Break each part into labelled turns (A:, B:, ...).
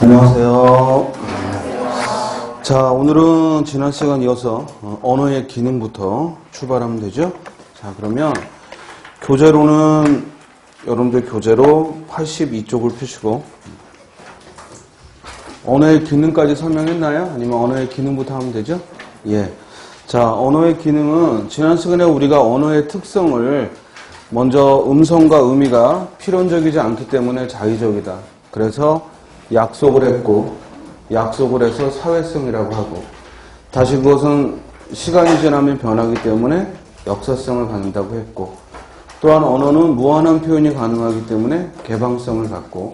A: 안녕하세요. 자, 오늘은 지난 시간 이어서 언어의 기능부터 출발하면 되죠. 자, 그러면 교재로는 여러분들 교재로 82쪽을 펴시고 언어의 기능까지 설명했나요? 아니면 언어의 기능부터 하면 되죠? 예. 자, 언어의 기능은 지난 시간에 우리가 언어의 특성을 먼저 음성과 의미가 필연적이지 않기 때문에 자의적이다. 그래서 약속을 했고, 약속을 해서 사회성이라고 하고, 다시 그것은 시간이 지나면 변하기 때문에 역사성을 갖는다고 했고, 또한 언어는 무한한 표현이 가능하기 때문에 개방성을 갖고,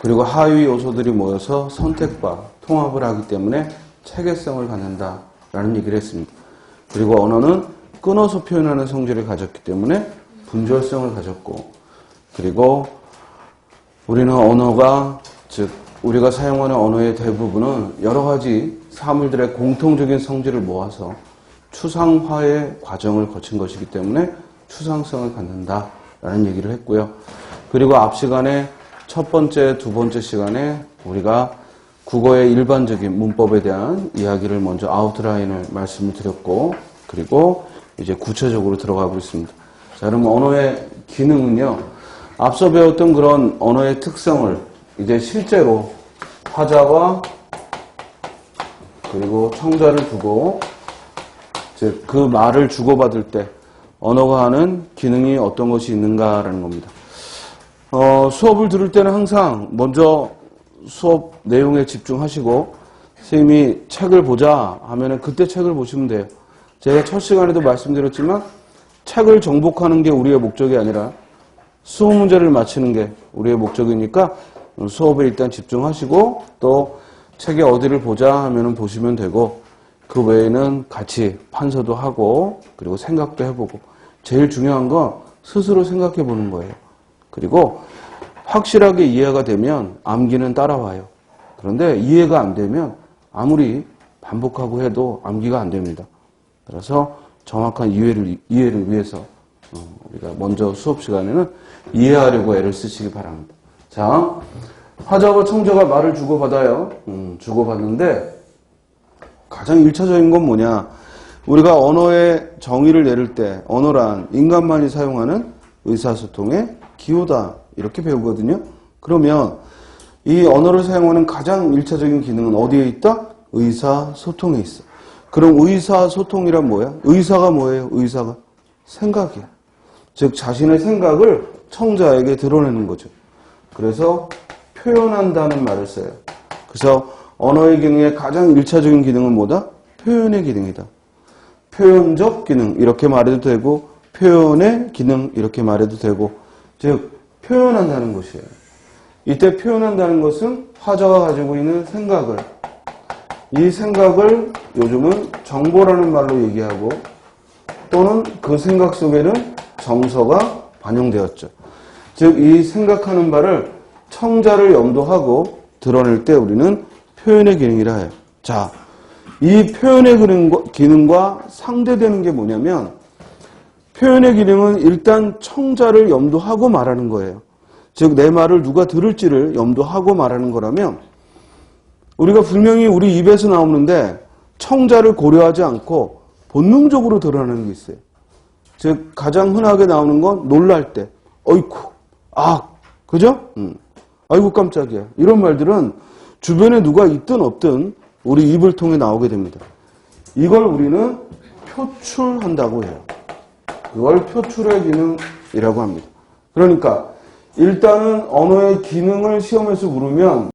A: 그리고 하위 요소들이 모여서 선택과 통합을 하기 때문에 체계성을 갖는다라는 얘기를 했습니다. 그리고 언어는 끊어서 표현하는 성질을 가졌기 때문에 분절성을 가졌고, 그리고 우리는 언어가, 즉 우리가 사용하는 언어의 대부분은 여러 가지 사물들의 공통적인 성질을 모아서 추상화의 과정을 거친 것이기 때문에 추상성을 갖는다라는 얘기를 했고요. 그리고 앞 시간에 첫 번째, 두 번째 시간에 우리가 국어의 일반적인 문법에 대한 이야기를 먼저 아웃라인을 말씀을 드렸고, 그리고 이제 구체적으로 들어가고 있습니다. 자, 그럼 언어의 기능은요, 앞서 배웠던 그런 언어의 특성을 이제 실제로 화자와 그리고 청자를 두고 즉 그 말을 주고받을 때 언어가 하는 기능이 어떤 것이 있는가라는 겁니다. 수업을 들을 때는 항상 먼저 수업 내용에 집중하시고 선생님이 책을 보자 하면은 그때 책을 보시면 돼요. 제가 첫 시간에도 말씀드렸지만 책을 정복하는 게 우리의 목적이 아니라 수업 문제를 맞히는 게 우리의 목적이니까 수업에 일단 집중하시고 또 책에 어디를 보자 하면은 보시면 되고, 그 외에는 같이 판서도 하고 그리고 생각도 해보고, 제일 중요한 건 스스로 생각해 보는 거예요. 그리고 확실하게 이해가 되면 암기는 따라와요. 그런데 이해가 안 되면 아무리 반복하고 해도 암기가 안 됩니다. 그래서 정확한 이해를 위해서 우리가 먼저 수업 시간에는 이해하려고 애를 쓰시기 바랍니다. 자, 화자와 청자가 말을 주고받아요. 주고받는데 가장 1차적인 건 뭐냐? 우리가 언어의 정의를 내릴 때 언어란 인간만이 사용하는 의사소통의 기호다 이렇게 배우거든요. 그러면 이 언어를 사용하는 가장 1차적인 기능은 어디에 있다? 의사소통에 있어. 그럼 의사소통이란 뭐야? 의사가 뭐예요? 의사가 생각이야. 즉 자신의 생각을 청자에게 드러내는 거죠. 그래서 표현한다는 말을 써요. 그래서 언어의 기능의 가장 1차적인 기능은 뭐다? 표현의 기능이다. 표현적 기능 이렇게 말해도 되고, 표현의 기능 이렇게 말해도 되고, 즉 표현한다는 것이에요. 이때 표현한다는 것은 화자가 가지고 있는 생각을, 이 생각을 요즘은 정보라는 말로 얘기하고, 또는 그 생각 속에는 정서가 반영되었죠. 즉 이 생각하는 바를 청자를 염두하고 드러낼 때 우리는 표현의 기능이라 해요. 자, 이 표현의 기능과 상대되는 게 뭐냐면, 표현의 기능은 일단 청자를 염두하고 말하는 거예요. 즉 내 말을 누가 들을지를 염두하고 말하는 거라면, 우리가 분명히 우리 입에서 나오는데 청자를 고려하지 않고 본능적으로 드러나는 게 있어요. 즉 가장 흔하게 나오는 건 놀랄 때, 어이쿠, 아, 그죠? 아이고 깜짝이야. 이런 말들은 주변에 누가 있든 없든 우리 입을 통해 나오게 됩니다. 이걸 우리는 표출한다고 해요. 이걸 표출의 기능이라고 합니다. 그러니까 일단은 언어의 기능을 시험에서 물으면